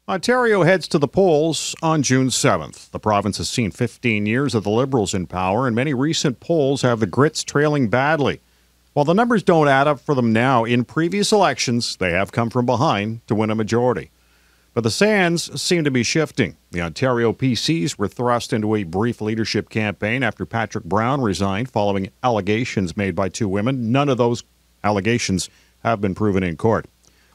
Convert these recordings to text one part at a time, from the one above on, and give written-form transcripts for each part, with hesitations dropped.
Ontario heads to the polls on June 7th. The province has seen 15 years of the Liberals in power, and many recent polls have the Grits trailing badly. While the numbers don't add up for them now, in previous elections, they have come from behind to win a majority. But the sands seem to be shifting. The Ontario PCs were thrust into a brief leadership campaign after Patrick Brown resigned following allegations made by two women. None of those allegations have been proven in court.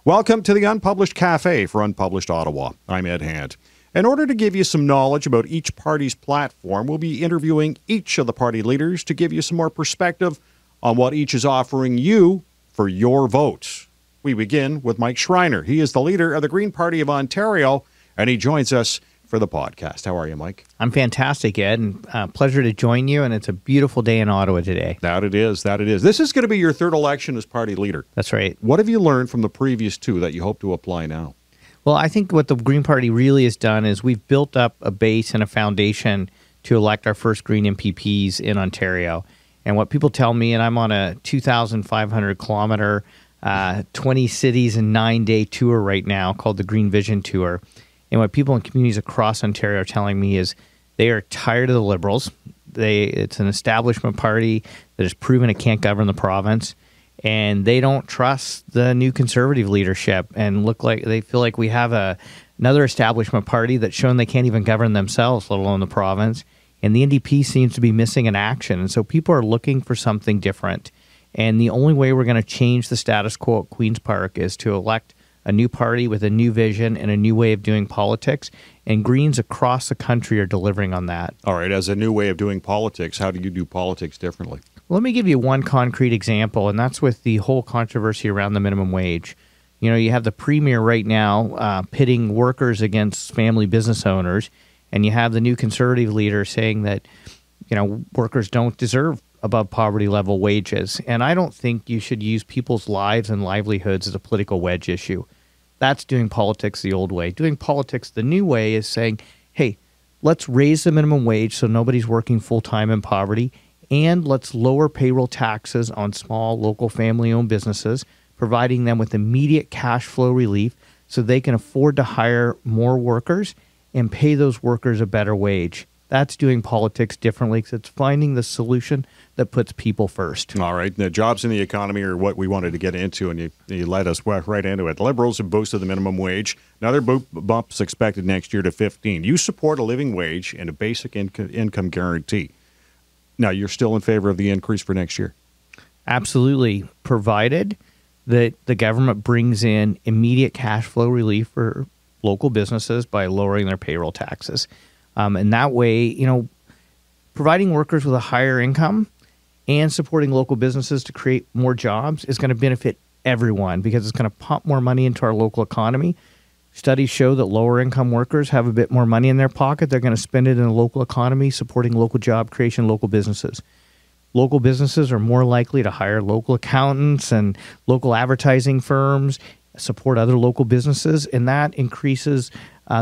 Welcome to the Unpublished.Cafe for Unpublished Ottawa. I'm Ed Hand. In order to give you some knowledge about each party's platform, we'll be interviewing each of the party leaders to give you some more perspective on what each is offering you for your vote. We begin with Mike Schreiner. He is the leader of the Green Party of Ontario, and he joins us for the podcast. How are you, Mike? I'm fantastic, Ed, and pleasure to join you, and it's a beautiful day in Ottawa today. That it is. This is going to be your third election as party leader. That's right. What have you learned from the previous two that you hope to apply now? Well, I think what the Green Party really has done is we've built up a base and a foundation to elect our first Green MPPs in Ontario. And what people tell me, and I'm on a 2,500-kilometer, 20 cities and 9-day tour right now called the Green Vision Tour. And what people in communities across Ontario are telling me is they are tired of the Liberals. It's an establishment party that has proven it can't govern the province, and they don't trust the new Conservative leadership and they feel like we have another establishment party that's shown they can't even govern themselves, let alone the province. And the NDP seems to be missing in action, and so people are looking for something different. And the only way we're going to change the status quo at Queen's Park is to elect a new party with a new vision and a new way of doing politics, and Greens across the country are delivering on that. All right, as a new way of doing politics, how do you do politics differently? Well, let me give you one concrete example, and that's with the whole controversy around the minimum wage. You know, you have the Premier right now pitting workers against family business owners, and you have the new Conservative leader saying that, you know, workers don't deserve above poverty level wages. And I don't think you should use people's lives and livelihoods as a political wedge issue. That's doing politics the old way. Doing politics the new way is saying, hey, let's raise the minimum wage so nobody's working full-time in poverty, and let's lower payroll taxes on small local family-owned businesses, providing them with immediate cash flow relief so they can afford to hire more workers and pay those workers a better wage. That's doing politics differently because it's finding the solution that puts people first. All right. The jobs in the economy are what we wanted to get into, and you led us right into it. Liberals have boosted the minimum wage. Another bump is expected next year to 15. You support a living wage and a basic income guarantee. Now, you're still in favor of the increase for next year? Absolutely, provided that the government brings in immediate cash flow relief for local businesses by lowering their payroll taxes. And that way, you know, providing workers with a higher income and supporting local businesses to create more jobs is going to benefit everyone because it's going to pump more money into our local economy. Studies show that lower income workers have a bit more money in their pocket. They're going to spend it in the local economy, supporting local job creation, local businesses. Local businesses are more likely to hire local accountants and local advertising firms, support other local businesses, and that increases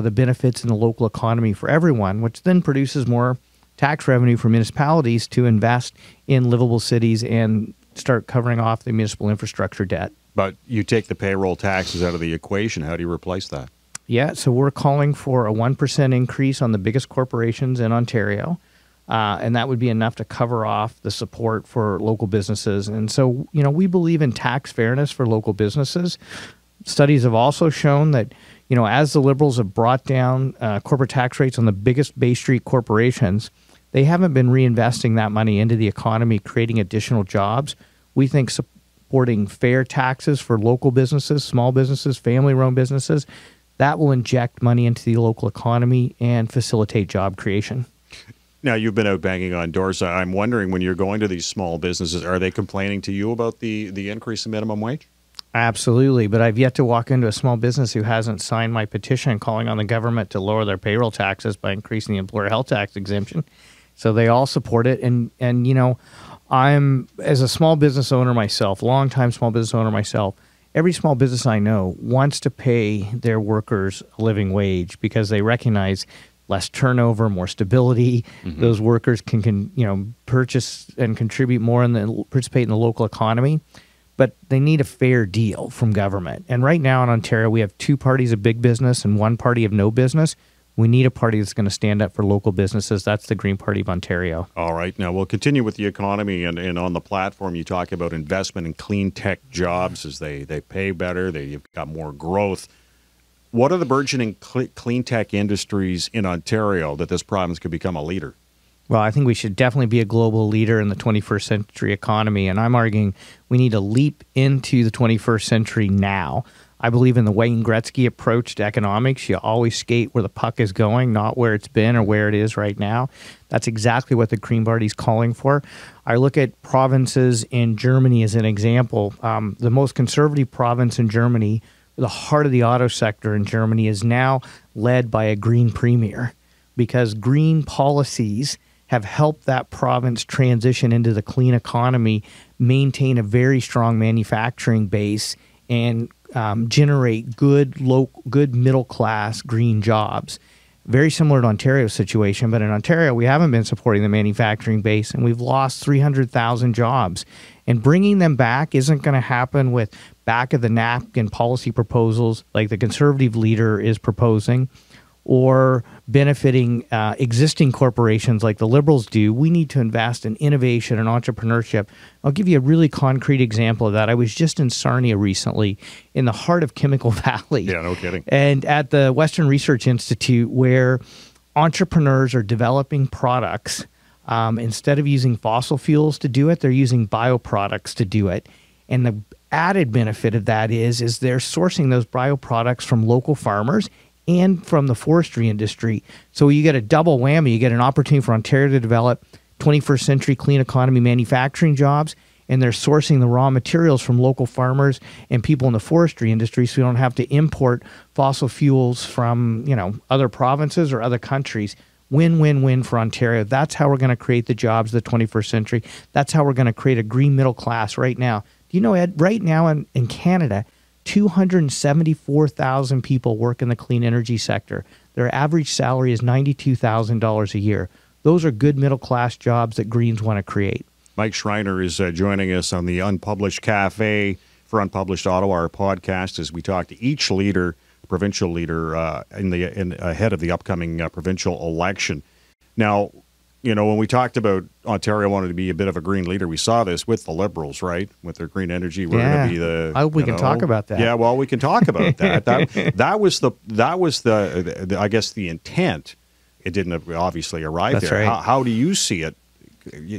the benefits in the local economy for everyone, which then produces more tax revenue for municipalities to invest in livable cities and start covering off the municipal infrastructure debt. But you take the payroll taxes out of the equation. How do you replace that? Yeah, so we're calling for a 1% increase on the biggest corporations in Ontario, and that would be enough to cover off the support for local businesses. And so, you know, we believe in tax fairness for local businesses. Studies have also shown that, you know, as the Liberals have brought down corporate tax rates on the biggest Bay Street corporations, they haven't been reinvesting that money into the economy, creating additional jobs. We think supporting fair taxes for local businesses, small businesses, family-run businesses, that will inject money into the local economy and facilitate job creation. Now, you've been out banging on doors. I'm wondering, when you're going to these small businesses, are they complaining to you about the increase in minimum wage? Absolutely, but I've yet to walk into a small business who hasn't signed my petition calling on the government to lower their payroll taxes by increasing the employer health tax exemption. So they all support it. And you know, I'm, as a small business owner myself, longtime small business owner myself, every small business I know wants to pay their workers a living wage because they recognize less turnover, more stability. Mm-hmm. Those workers can you know, purchase and contribute more and participate in the local economy. but they need a fair deal from government. And right now in Ontario, we have two parties of big business and one party of no business. We need a party that's going to stand up for local businesses. That's the Green Party of Ontario. All right. Now, we'll continue with the economy. And on the platform, you talk about investment in clean tech jobs as they pay better. You've got more growth. What are the burgeoning clean tech industries in Ontario that this province could become a leader? Well, I think we should definitely be a global leader in the 21st century economy. And I'm arguing we need to leap into the 21st century now. I believe in the Wayne Gretzky approach to economics. You always skate where the puck is going, not where it's been or where it is right now. That's exactly what the Green Party is calling for. I look at provinces in Germany as an example. The most conservative province in Germany, the heart of the auto sector in Germany, is now led by a green premier because green policies have helped that province transition into the clean economy, maintain a very strong manufacturing base, and generate good middle-class green jobs. Very similar to Ontario's situation, but in Ontario, we haven't been supporting the manufacturing base, and we've lost 300,000 jobs. And bringing them back isn't going to happen with back-of-the-napkin policy proposals like the Conservative leader is proposing, or benefiting existing corporations like the Liberals do. We need to invest in innovation and entrepreneurship. I'll give you a really concrete example of that. I was just in Sarnia recently in the heart of Chemical Valley. Yeah, no kidding. And at the Western Research Institute, where entrepreneurs are developing products. Instead of using fossil fuels to do it, they're using bioproducts to do it. And the added benefit of that is they're sourcing those bioproducts from local farmers and from the forestry industry. So you get a double whammy. You get an opportunity for Ontario to develop 21st century clean economy manufacturing jobs, and they're sourcing the raw materials from local farmers and people in the forestry industry, so we don't have to import fossil fuels from, other provinces or other countries. Win-win-win for Ontario. That's how we're going to create the jobs of the 21st century. That's how we're going to create a green middle class right now. Do you know, Ed, right now in Canada, 274,000 people work in the clean energy sector. Their average salary is $92,000 a year. Those are good middle-class jobs that Greens want to create. Mike Schreiner is joining us on the Unpublished.Cafe for Unpublished Ottawa, our podcast, as we talk to each leader, provincial leader, ahead of the upcoming provincial election. Now, when we talked about Ontario wanted to be a bit of a green leader, we saw this with the Liberals, right? With their green energy, we're going to be the. I hope we can talk about that. Yeah, well, we can talk about that. That was the I guess the intent. It didn't obviously arrive That's there. right. How do you see it?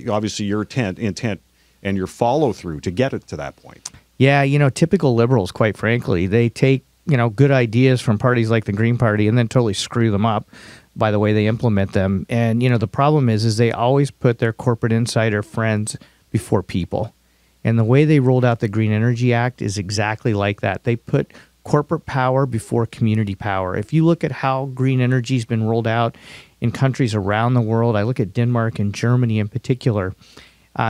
Obviously, your intent and your follow through to get it to that point. Yeah, typical Liberals, quite frankly, they take good ideas from parties like the Green Party and then totally screw them up by the way they implement them. And, the problem is they always put their corporate insider friends before people. And the way they rolled out the Green Energy Act is exactly like that. They put corporate power before community power. If you look at how green energy has been rolled out in countries around the world, I look at Denmark and Germany in particular.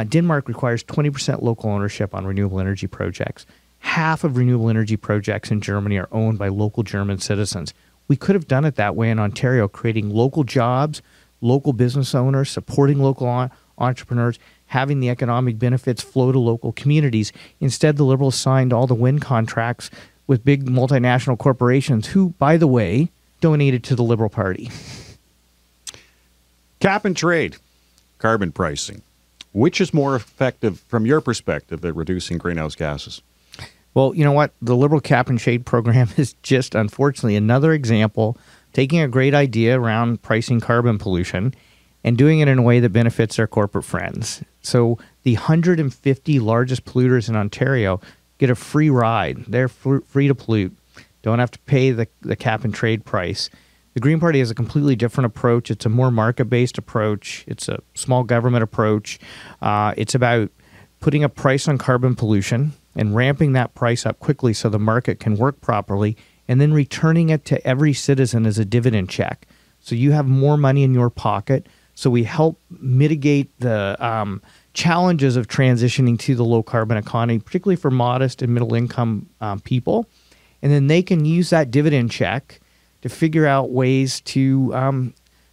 Denmark requires 20% local ownership on renewable energy projects. Half of renewable energy projects in Germany are owned by local German citizens. We could have done it that way in Ontario, creating local jobs, local business owners, supporting local entrepreneurs, having the economic benefits flow to local communities. Instead, the Liberals signed all the Wynne contracts with big multinational corporations who, by the way, donated to the Liberal Party. Cap and trade, carbon pricing. Which is more effective from your perspective at reducing greenhouse gases? Well, you know what? The Liberal cap and trade program is just, unfortunately, another example taking a great idea around pricing carbon pollution and doing it in a way that benefits their corporate friends. So the 150 largest polluters in Ontario get a free ride. They're free to pollute, don't have to pay the cap and trade price. The Green Party has a completely different approach. It's a more market-based approach. It's a small government approach. It's about putting a price on carbon pollution and ramping that price up quickly so the market can work properly, and then returning it to every citizen as a dividend check. So you have more money in your pocket. So we help mitigate the challenges of transitioning to the low-carbon economy, particularly for modest and middle-income people. And then they can use that dividend check to figure out ways to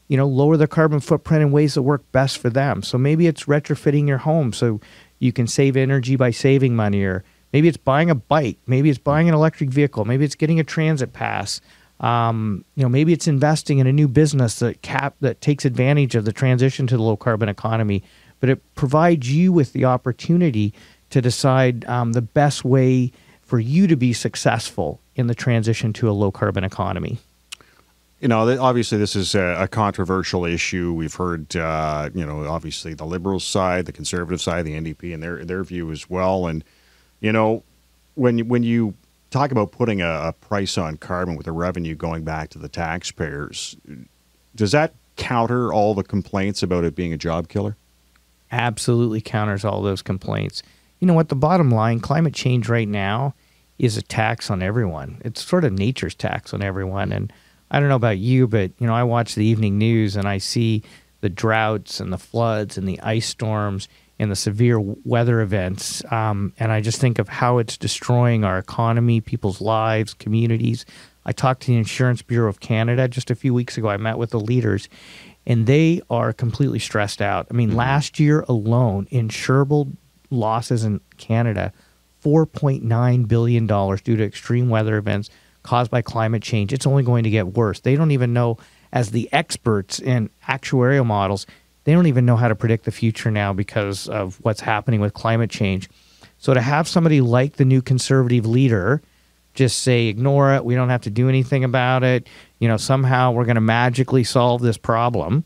lower their carbon footprint in ways that work best for them. So maybe it's retrofitting your home so you can save energy by saving money, or Maybe it's buying a bike. Maybe it's buying an electric vehicle. Maybe it's getting a transit pass. Maybe it's investing in a new business that takes advantage of the transition to the low carbon economy. But it provides you with the opportunity to decide the best way for you to be successful in the transition to a low carbon economy. Obviously this is a controversial issue. We've heard, obviously the Liberals side, the Conservative side, the NDP, and their view as well. And, when you talk about putting a price on carbon with the revenue going back to the taxpayers, does that counter all the complaints about it being a job killer? Absolutely counters all those complaints. You know what? The bottom line, climate change right now is a tax on everyone. It's sort of nature's tax on everyone. And I don't know about you, but, I watch the evening news and I see the droughts and the floods and the ice storms and the severe weather events. And I just think of how it's destroying our economy, people's lives, communities. I talked to the Insurance Bureau of Canada just a few weeks ago. I met with the leaders, and they are completely stressed out. I mean, last year alone, insurable losses in Canada, $4.9 billion due to extreme weather events caused by climate change. It's only going to get worse. They don't even know, as the experts in actuarial models, they don't even know how to predict the future now because of what's happening with climate change. So to have somebody like the new Conservative leader just say, ignore it, we don't have to do anything about it, somehow we're going to magically solve this problem,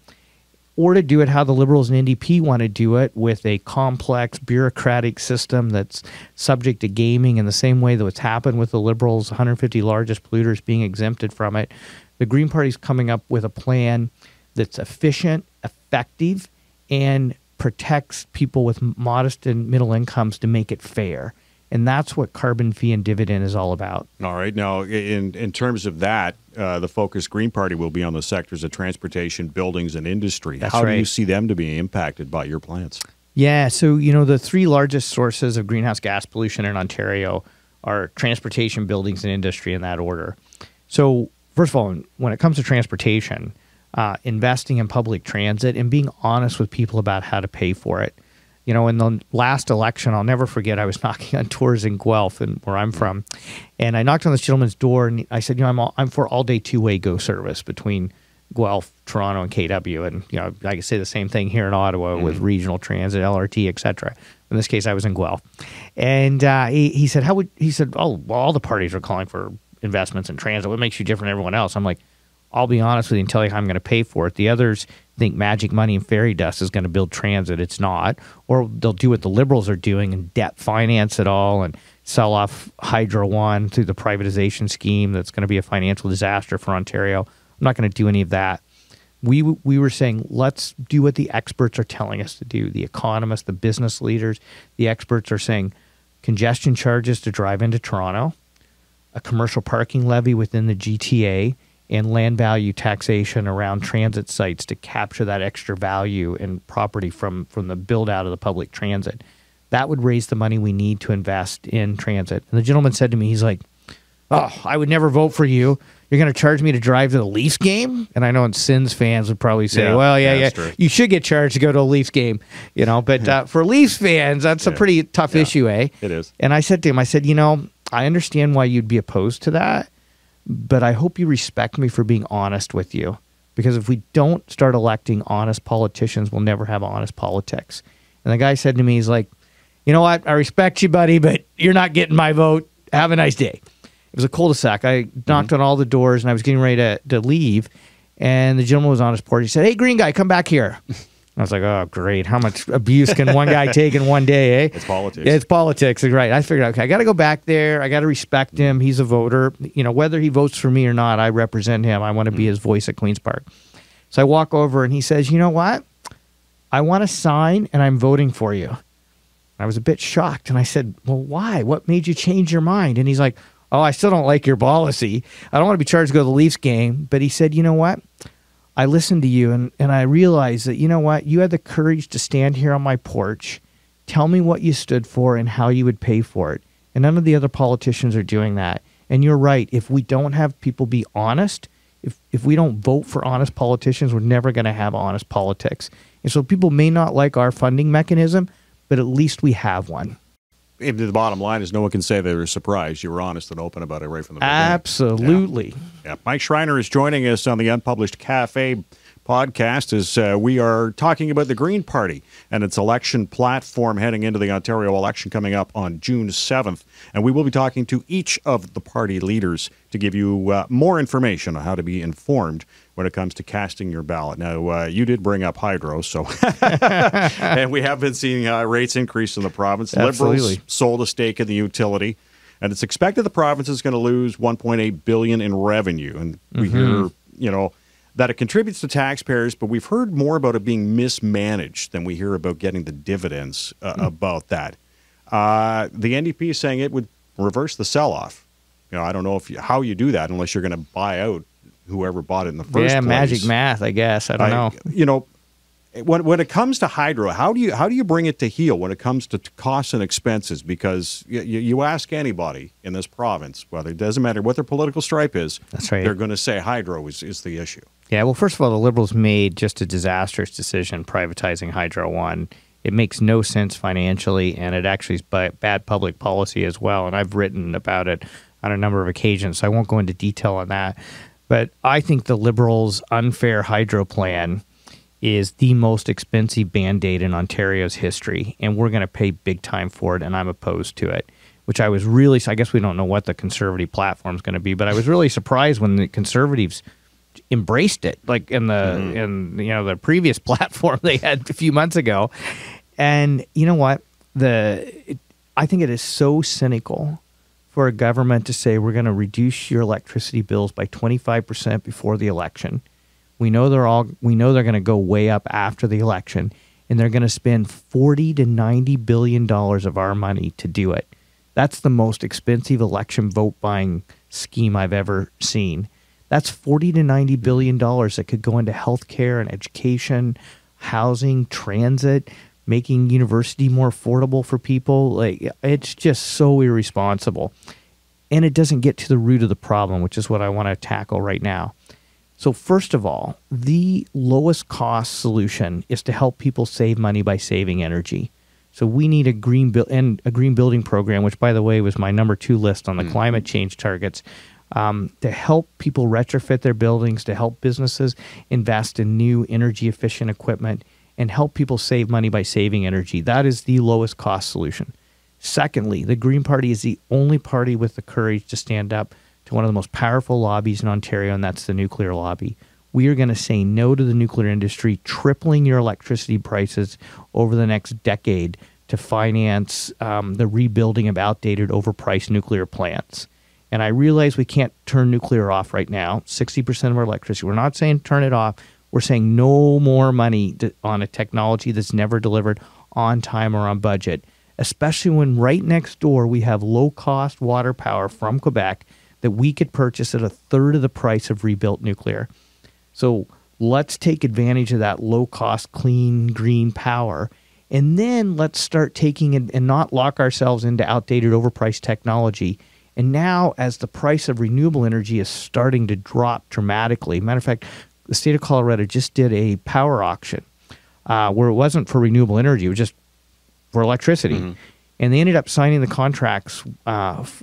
or to do it how the Liberals and NDP want to do it, with a complex bureaucratic system that's subject to gaming in the same way that what's happened with the Liberals, 150 largest polluters being exempted from it. The Green Party's coming up with a plan that's efficient, effective, and protects people with modest and middle incomes to make it fair. And that's what carbon fee and dividend is all about. All right. Now, in terms of that, the focus Green Party will be on the sectors of transportation, buildings, and industry. That's How right. do you see them to be impacted by your plans? Yeah. So, the three largest sources of greenhouse gas pollution in Ontario are transportation, buildings, and industry, in that order. So, first of all, when it comes to transportation, investing in public transit and being honest with people about how to pay for it. In the last election, I'll never forget, I was knocking on doors in Guelph, and where I'm from, and I knocked on this gentleman's door, and I said, I'm for all-day two-way GO service between Guelph, Toronto, and KW, and I could say the same thing here in Ottawa with regional transit, LRT, etc. In this case, I was in Guelph, and he said, "Oh, well, all the parties are calling for investments in transit. What makes you different than everyone else?" I'm like, I'll be honest with you and tell you how I'm going to pay for it. The others think magic money and fairy dust is going to build transit. It's not. Or they'll do what the Liberals are doing and debt finance it all and sell off Hydro One through the privatization scheme that's going to be a financial disaster for Ontario. I'm not going to do any of that. We were saying, let's do what the experts are telling us to do. The economists, the business leaders, the experts are saying congestion charges to drive into Toronto, a commercial parking levy within the GTA, and land value taxation around transit sites to capture that extra value and property from the build out of the public transit. That would raise the money we need to invest in transit. And the gentleman said to me, he's like, "Oh, I would never vote for you. You're going to charge me to drive to the Leafs game?" And I know Sens fans would probably say, yeah, you should get charged to go to a Leafs game, but for Leafs fans, that's a pretty tough issue, eh? It is. And I said to him, I understand why you'd be opposed to that, but I hope you respect me for being honest with you, because if we don't start electing honest politicians, we'll never have honest politics. And the guy said to me, he's like, "You know what? I respect you, buddy, but you're not getting my vote. Have a nice day." It was a cul-de-sac. I knocked on all the doors, and I was getting ready to leave, and the gentleman was on his porch. He said, "Hey, green guy, come back here." I was like, "Oh, great. How much abuse can one guy take in one day, eh?" It's politics. Yeah, it's politics. Right. I figured, okay, I got to go back there. I got to respect him. He's a voter. Whether he votes for me or not, I represent him. I want to be his voice at Queen's Park. So I walk over, and he says, "You know what? I want to sign, and I'm voting for you." I was a bit shocked, and I said, "Well, why? What made you change your mind?" And he's like, "Oh, I still don't like your policy. I don't want to be charged to go to the Leafs game." But he said, "You know what? I listened to you, and I realized that, you had the courage to stand here on my porch, tell me what you stood for and how you would pay for it. And none of the other politicians are doing that. And you're right. If we don't have people be honest, if we don't vote for honest politicians, we're never going to have honest politics. And so people may not like our funding mechanism, but at least we have one." the bottom line is no one can say they were surprised. You were honest and open about it right from the beginning. Absolutely. Yeah. Mike Schreiner is joining us on the Unpublished.Cafe podcast as we are talking about the Green Party and its election platform heading into the Ontario election coming up on June 7th. And we will be talking to each of the party leaders to give you more information on how to be informed when it comes to casting your ballot. Now, you did bring up hydro, so and we have been seeing rates increase in the province. Absolutely. Liberals sold a stake in the utility, and it's expected the province is going to lose $1.8 billion in revenue. And we hear, that it contributes to taxpayers, but we've heard more about it being mismanaged than we hear about getting the dividends about that. The NDP is saying it would reverse the sell-off. I don't know how you do that unless you're going to buy out whoever bought it in the first place. Yeah, magic math, I guess. I don't know. When it comes to hydro, how do you bring it to heel when it comes to costs and expenses? Because you ask anybody in this province, whether it doesn't matter what their political stripe is, that's right, they're going to say hydro is the issue. Yeah, well, first of all, the Liberals made just a disastrous decision privatizing Hydro One. It makes no sense financially, and it actually is bad public policy as well. And I've written about it on a number of occasions, so I won't go into detail on that. But I think the Liberals' unfair hydro plan is the most expensive Band-Aid in Ontario's history, and we're going to pay big time for it, and I'm opposed to it, which I guess we don't know what the Conservative platform is going to be, but I was really surprised when the Conservatives embraced it, like in the previous platform they had a few months ago. And you know what? I think it is so cynical for a government to say we're going to reduce your electricity bills by 25% before the election. We know they're going to go way up after the election, and they're going to spend $40 to $90 billion of our money to do it. That's the most expensive election vote buying scheme I've ever seen. That's $40 to $90 billion that could go into healthcare and education, housing, transit, making university more affordable for people. It's just so irresponsible. And it doesn't get to the root of the problem, which is what I want to tackle right now. So first of all, the lowest cost solution is to help people save money by saving energy. So we need a green building program, which, by the way, was my number 2 list on the climate change targets, to help people retrofit their buildings, to help businesses invest in new energy efficient equipment, and help people save money by saving energy. That is the lowest cost solution. Secondly, the Green Party is the only party with the courage to stand up to one of the most powerful lobbies in Ontario, and that's the nuclear lobby. We are going to say no to the nuclear industry, tripling your electricity prices over the next decade to finance the rebuilding of outdated, overpriced nuclear plants. And I realize we can't turn nuclear off right now, 60% of our electricity. We're not saying turn it off. We're saying no more money on a technology that's never delivered on time or on budget, especially when right next door we have low-cost water power from Quebec that we could purchase at a third of the price of rebuilt nuclear. So let's take advantage of that low-cost, clean, green power, and then let's start taking it and not lock ourselves into outdated, overpriced technology. And now, as the price of renewable energy is starting to drop dramatically, matter of fact, the state of Colorado just did a power auction where it wasn't for renewable energy, it was just for electricity. And they ended up signing the contracts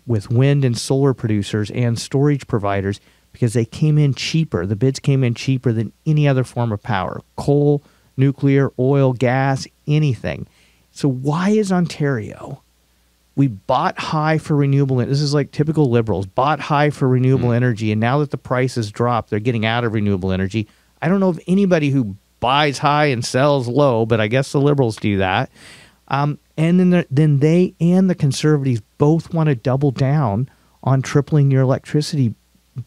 with wind and solar producers and storage providers because they came in cheaper. The bids came in cheaper than any other form of power: coal, nuclear, oil, gas, anything. So why is Ontario? We bought high for renewable. This is like typical Liberals, bought high for renewable energy, and now that the prices drop, they're getting out of renewable energy. I don't know of anybody who buys high and sells low, but I guess the Liberals do that. And then they and the Conservatives both want to double down on tripling your electricity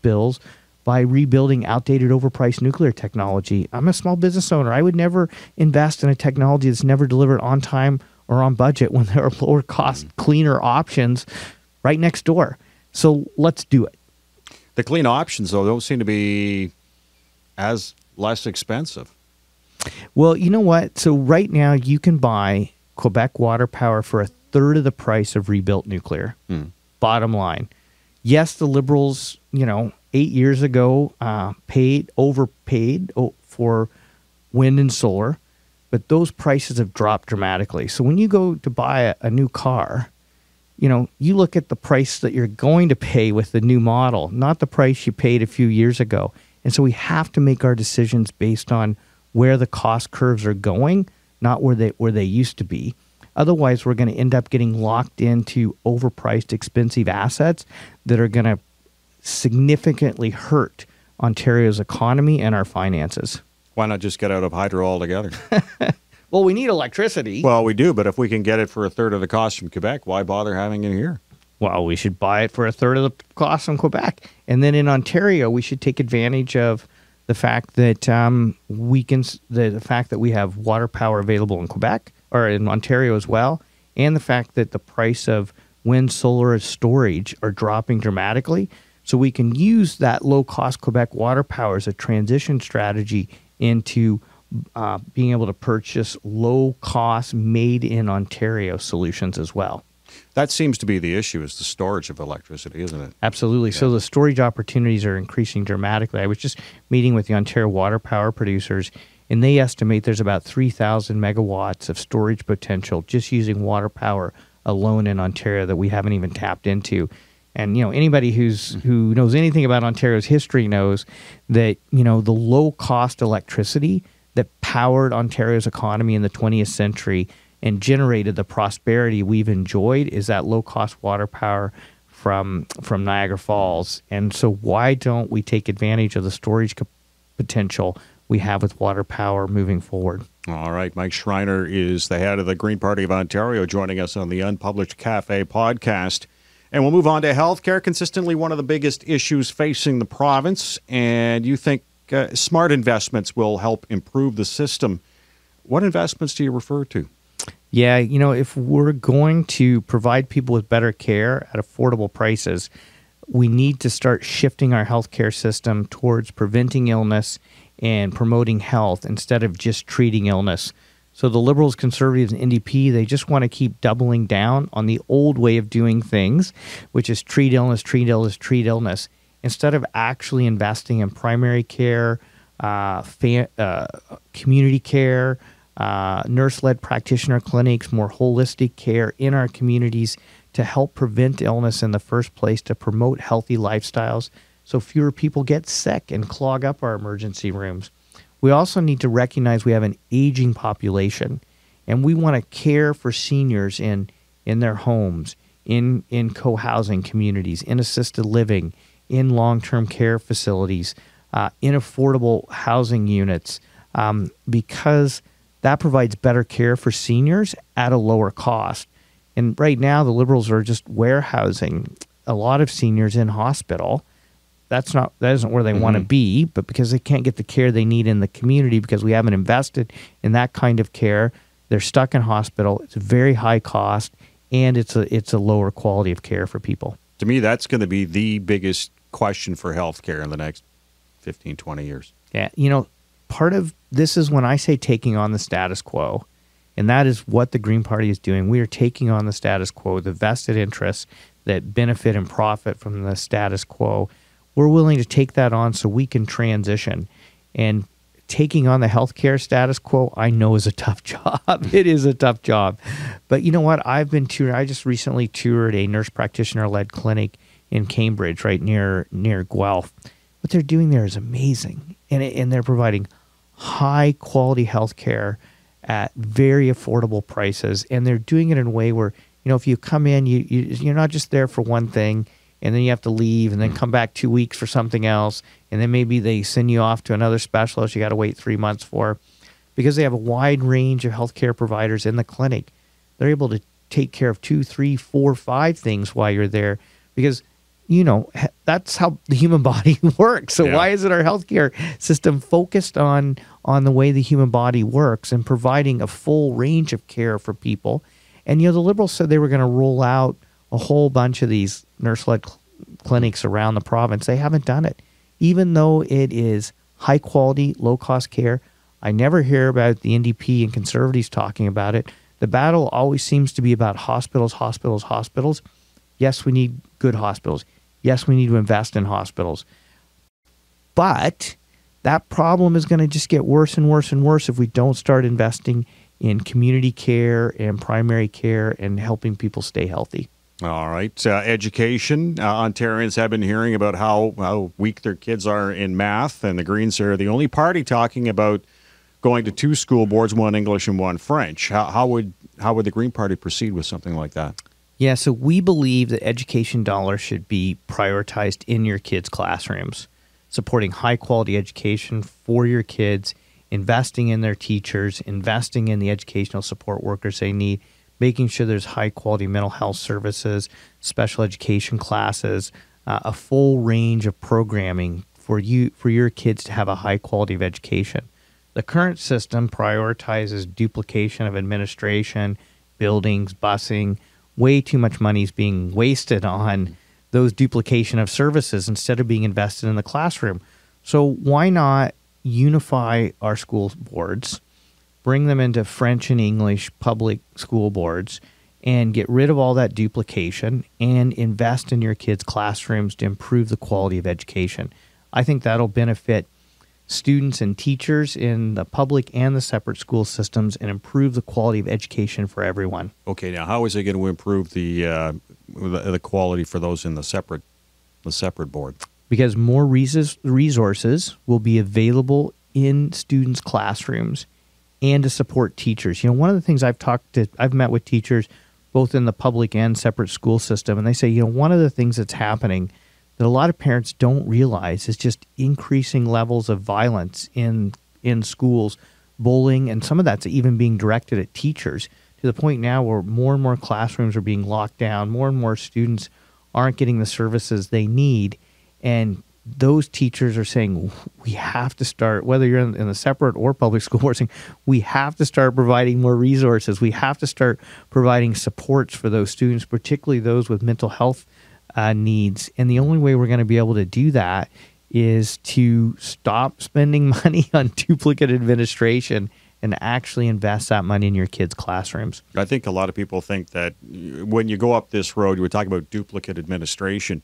bills by rebuilding outdated, overpriced nuclear technology. I'm a small business owner. I would never invest in a technology that's never delivered on time or on budget when there are lower cost, cleaner options right next door. So let's do it. The clean options, though, don't seem to be as less expensive. Well, you know what? So right now you can buy Quebec water power for a third of the price of rebuilt nuclear. Bottom line. Yes, the Liberals, 8 years ago overpaid for wind and solar, but those prices have dropped dramatically. So when you go to buy a new car, you look at the price that you're going to pay with the new model, not the price you paid a few years ago. And so we have to make our decisions based on where the cost curves are going, not where they used to be. Otherwise, we're going to end up getting locked into overpriced, expensive assets that are going to significantly hurt Ontario's economy and our finances. Why not just get out of hydro altogether? Well, we need electricity. Well, we do, but if we can get it for a third of the cost from Quebec, why bother having it here? Well, we should buy it for a third of the cost from Quebec. And then in Ontario, we should take advantage of the fact that the fact that we have water power available in Quebec or in Ontario as well, and the fact that the price of wind, solar, and storage are dropping dramatically. So we can use that low-cost Quebec water power as a transition strategy into being able to purchase low-cost, made-in-Ontario solutions as well. That seems to be the issue, is the storage of electricity, isn't it? Absolutely. Yeah. So the storage opportunities are increasing dramatically. I was just meeting with the Ontario water power producers, and they estimate there's about 3,000 megawatts of storage potential just using water power alone in Ontario that we haven't even tapped into. And, anybody who knows anything about Ontario's history knows that, the low-cost electricity that powered Ontario's economy in the 20th century and generated the prosperity we've enjoyed is that low-cost water power from Niagara Falls. And so why don't we take advantage of the storage potential we have with water power moving forward? All right. Mike Schreiner is the head of the Green Party of Ontario, joining us on the Unpublished.Cafe podcast. And we'll move on to healthcare, consistently one of the biggest issues facing the province. And you think smart investments will help improve the system. What investments do you refer to? Yeah, if we're going to provide people with better care at affordable prices, we need to start shifting our healthcare system towards preventing illness and promoting health instead of just treating illness. So the Liberals, Conservatives, and NDP, they just want to keep doubling down on the old way of doing things, which is treat illness, treat illness, treat illness, instead of actually investing in primary care, community care, nurse-led practitioner clinics, more holistic care in our communities to help prevent illness in the first place, to promote healthy lifestyles so fewer people get sick and clog up our emergency rooms. We also need to recognize we have an aging population, and we want to care for seniors in their homes, in co-housing communities, in assisted living, in long-term care facilities, in affordable housing units, because that provides better care for seniors at a lower cost. And right now, the Liberals are just warehousing a lot of seniors in hospital. That isn't where they want to be, but because they can't get the care they need in the community because we haven't invested in that kind of care, they're stuck in hospital. It's a very high cost, and it's a lower quality of care for people. To me, that's going to be the biggest question for healthcare in the next 15, 20 years. Yeah, part of this is when I say taking on the status quo, and that is what the Green Party is doing. We are taking on the status quo, the vested interests that benefit and profit from the status quo. We're willing to take that on so we can transition. And taking on the healthcare status quo, I know is a tough job. It is a tough job. But you know what? I just recently toured a nurse practitioner-led clinic in Cambridge, right near Guelph. What they're doing there is amazing. And they're providing high-quality health care at very affordable prices. And they're doing it in a way where, if you come in, you're not just there for one thing, and then you have to leave and then come back 2 weeks for something else. And then maybe they send you off to another specialist you got to wait 3 months for. Because they have a wide range of healthcare providers in the clinic, they're able to take care of 2, 3, 4, 5 things while you're there. Because, that's how the human body works. So why isn't our healthcare system focused on the way the human body works and providing a full range of care for people? And, the Liberals said they were going to roll out a whole bunch of these nurse-led clinics around the province. They haven't done it. Even though it is high-quality, low-cost care, I never hear about the NDP and Conservatives talking about it. The battle always seems to be about hospitals, hospitals, hospitals. Yes, we need good hospitals. Yes, we need to invest in hospitals. But that problem is going to just get worse and worse and worse if we don't start investing in community care and primary care and helping people stay healthy. All right. Education. Ontarians have been hearing about how weak their kids are in math, and the Greens are the only party talking about going to 2 school boards, 1 English and 1 French. How would the Green Party proceed with something like that? Yeah, so we believe that education dollars should be prioritized in your kids' classrooms, supporting high-quality education for your kids, investing in their teachers, investing in the educational support workers they need, making sure there's high-quality mental health services, special education classes, a full range of programming for your kids to have a high quality of education. The current system prioritizes duplication of administration, buildings, busing. Way too much money is being wasted on those duplication of services instead of being invested in the classroom. So why not unify our school boards, bring them into French and English public school boards, and get rid of all that duplication and invest in your kids' classrooms to improve the quality of education? I think that'll benefit students and teachers in the public and the separate school systems and improve the quality of education for everyone. Okay, now how is it going to improve the quality for those in the separate board? Because more resources will be available in students' classrooms and to support teachers. You know, one of the things I've met with teachers both in the public and separate school system, and they say, you know, one of the things that's happening that a lot of parents don't realize is just increasing levels of violence in schools, bullying, and some of that's even being directed at teachers to the point now where more and more classrooms are being locked down, more and more students aren't getting the services they need, and those teachers are saying, we have to start, whether you're in the separate or public school board, saying, we have to start providing more resources. We have to start providing supports for those students, particularly those with mental health needs. And the only way we're going to be able to do that is to stop spending money on duplicate administration and actually invest that money in your kids' classrooms. I think a lot of people think that when you go up this road, you were talking about duplicate administration.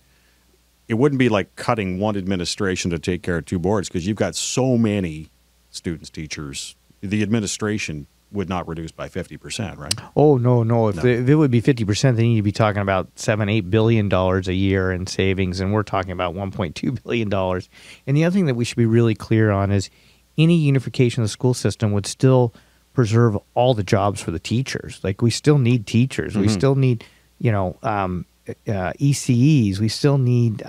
It wouldn't be like cutting one administration to take care of 2 boards because you've got so many students, teachers. The administration would not reduce by 50%, right? Oh, no. If it would be 50%, they need to be talking about $7-8 billion a year in savings, and we're talking about $1.2 billion. And the other thing that we should be really clear on is any unification of the school system would still preserve all the jobs for the teachers. Like, we still need teachers. Mm-hmm. We still need, ECEs. We still need,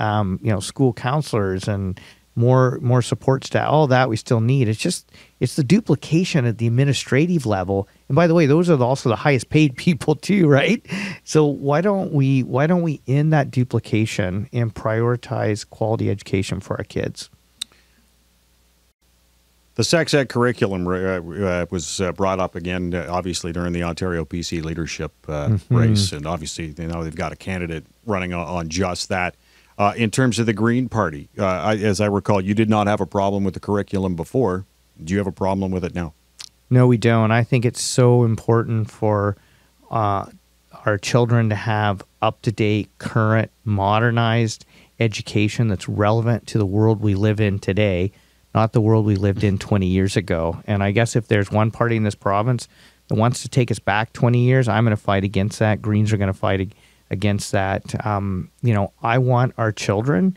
school counselors and more support staff. All that we still need. It's the duplication at the administrative level. And by the way, those are also the highest paid people too, right? So why don't we end that duplication and prioritize quality education for our kids? The sex ed curriculum was brought up again, obviously, during the Ontario PC leadership race. And obviously, they've got a candidate running on just that. In terms of the Green Party, as I recall, you did not have a problem with the curriculum before. Do you have a problem with it now? No, we don't. I think it's so important for our children to have up-to-date, current, modernized education that's relevant to the world we live in today, not the world we lived in 20 years ago. And I guess if there's one party in this province that wants to take us back 20 years, I'm going to fight against that. Greens are going to fight against that. I want our children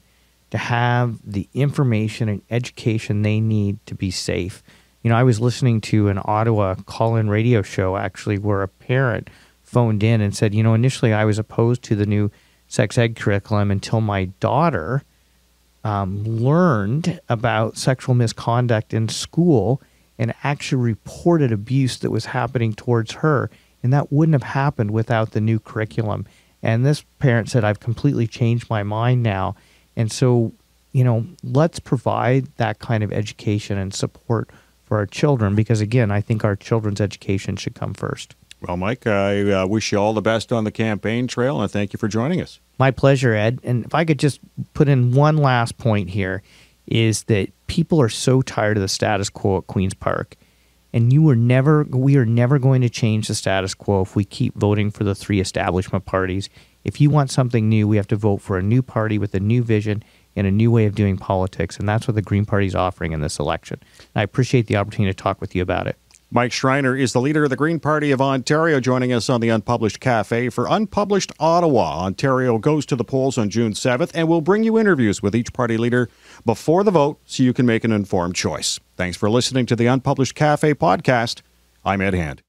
to have the information and education they need to be safe. I was listening to an Ottawa call-in radio show, actually, where a parent phoned in and said, initially I was opposed to the new sex ed curriculum until my daughter learned about sexual misconduct in school and actually reported abuse that was happening towards her. And that wouldn't have happened without the new curriculum. And this parent said, I've completely changed my mind now. And so, let's provide that kind of education and support for our children, because, again, I think our children's education should come first. Well, Mike, I wish you all the best on the campaign trail, and thank you for joining us. My pleasure, Ed. And if I could just put in one last point here, is that people are so tired of the status quo at Queen's Park. And we are never going to change the status quo if we keep voting for the 3 establishment parties. If you want something new, we have to vote for a new party with a new vision and a new way of doing politics. And that's what the Green Party is offering in this election. And I appreciate the opportunity to talk with you about it. Mike Schreiner is the leader of the Green Party of Ontario, joining us on the Unpublished Cafe for Unpublished Ottawa. Ontario goes to the polls on June 7th, and we'll bring you interviews with each party leader before the vote so you can make an informed choice. Thanks for listening to the Unpublished Cafe podcast. I'm Ed Hand.